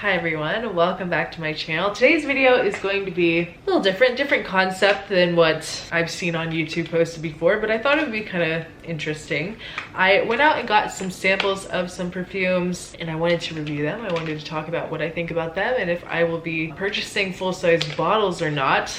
Hi everyone, welcome back to my channel. Today's video is going to be a little different concept than what I've seen on YouTube posted before, but I thought it would be kind of interesting. I went out and got some samples of some perfumes and I wanted to review them. I wanted to talk about what I think about them and if I will be purchasing full-size bottles or not,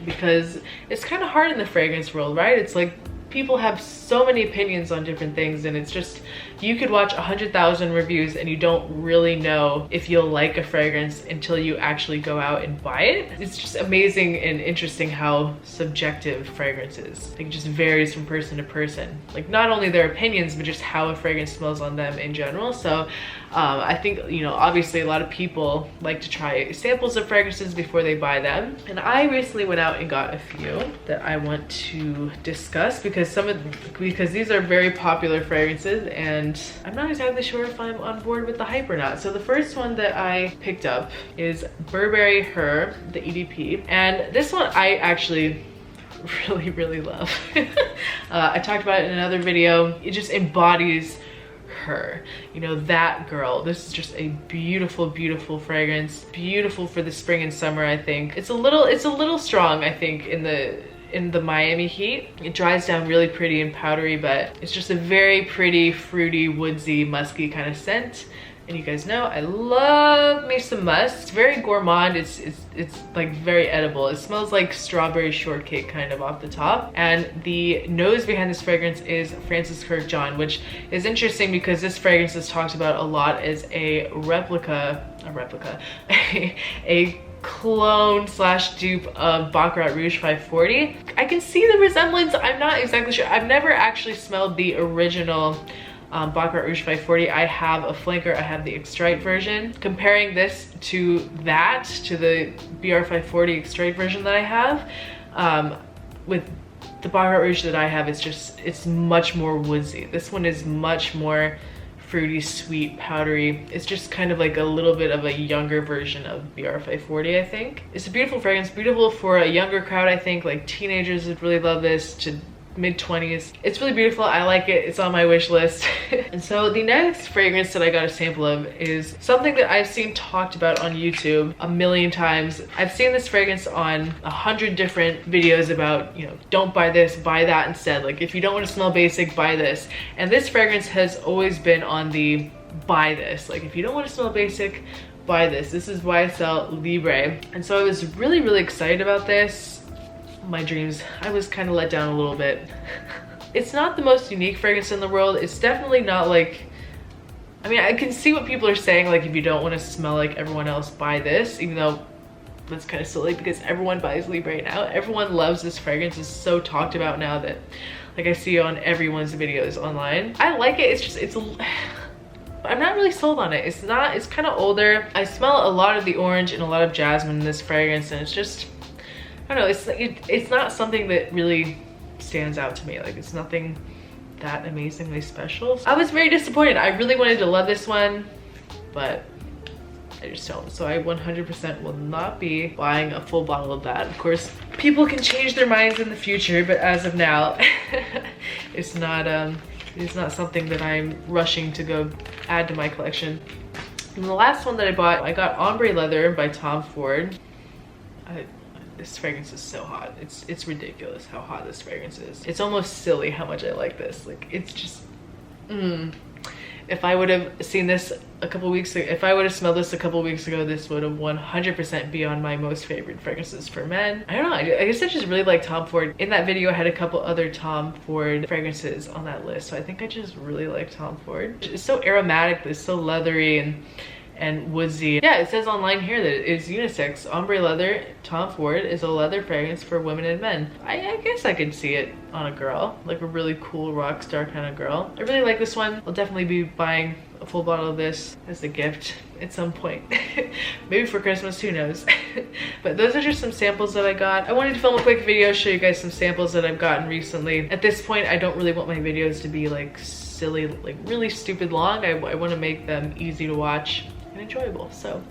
because it's kind of hard in the fragrance world, right? It's like people have so many opinions on different things and it's just, you could watch 100,000 reviews and you don't really know if you'll like a fragrance until you actually go out and buy it. It's just amazing and interesting how subjective fragrance is. Like, it just varies from person to person. Like, not only their opinions, but just how a fragrance smells on them in general. So I think, you know, obviously a lot of people like to try samples of fragrances before they buy them. And I recently went out and got a few that I want to discuss because these are very popular fragrances and I'm not exactly sure if I'm on board with the hype or not. So the first one that I picked up is Burberry Her, the EDP. And this one I actually really love. I talked about it in another video. It just embodies her, you know, that girl. This is just a beautiful fragrance, beautiful for the spring and summer. I think it's a little strong, I think, in the Miami heat. It dries down really pretty and powdery, but it's just a very pretty, fruity, woodsy, musky kind of scent. And you guys know I love me some musk. It's very gourmand. It's like very edible. It smells like strawberry shortcake kind of off the top. And the nose behind this fragrance is Francis Kirk John, which is interesting because this fragrance is talked about a lot as a clone slash dupe of Baccarat Rouge 540. I can see the resemblance. I'm not exactly sure. I've never actually smelled the original Baccarat Rouge 540. I have a flanker, I have the Extrite version. Comparing this to the BR 540 Extrite version that I have, with the Baccarat Rouge that I have, it's much more woodsy. This one is much more fruity, sweet, powdery. It's just kind of like a little bit of a younger version of BR 540, I think. It's a beautiful fragrance, beautiful for a younger crowd, I think. Like, teenagers would really love this, to mid-20s. It's really beautiful. I like it. It's on my wish list. And so the next fragrance that I got a sample of is something that I've seen talked about on YouTube a million times. I've seen this fragrance on 100 different videos about, you know, don't buy this, buy that instead. Like, if you don't want to smell basic, buy this. And this fragrance has always been on the buy this. Like, if you don't want to smell basic, buy this. This is YSL Libre. And so I was really excited about this. My dreams, I was kind of let down a little bit. It's not the most unique fragrance in the world. It's definitely not like, I mean, I can see what people are saying, like, if you don't want to smell like everyone else, buy this, even though that's kind of silly because everyone buys Libre now. Everyone loves this fragrance. It's so talked about now that, like, I see on everyone's videos online. I like it. I'm not really sold on it. It's kind of older. I smell a lot of the orange and a lot of jasmine in this fragrance, and it's just, I don't know, it's not something that really stands out to me. Like, it's nothing that amazingly special. I was very disappointed. I really wanted to love this one, but I just don't. So I 100% will not be buying a full bottle of that. Of course, people can change their minds in the future, but as of now, it's not something that I'm rushing to go add to my collection. And the last one that I bought, I got Ombre Leather by Tom Ford. This fragrance is so hot. It's ridiculous how hot this fragrance is. It's almost silly how much I like this. Like, it's just, if I would have seen this a couple weeks ago, if I would have smelled this a couple weeks ago, this would have 100% be on my most favorite fragrances for men. I don't know, I guess I just really like Tom Ford. In that video, I had a couple other Tom Ford fragrances on that list, so I think I just really like Tom Ford. It's so aromatic, but it's so leathery and woodsy. Yeah, it says online here that it is unisex. Ombre Leather, Tom Ford, is a leather fragrance for women and men. I guess I could see it on a girl, like a really cool rock star kind of girl. I really like this one. I'll definitely be buying a full bottle of this as a gift at some point. Maybe for Christmas, who knows. But those are just some samples that I got. I wanted to film a quick video, show you guys some samples that I've gotten recently. At this point, I don't really want my videos to be like silly, like really stupid long. I want to make them easy to watch and enjoyable. So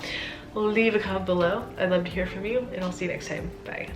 leave a comment below. I'd love to hear from you, and I'll see you next time. Bye.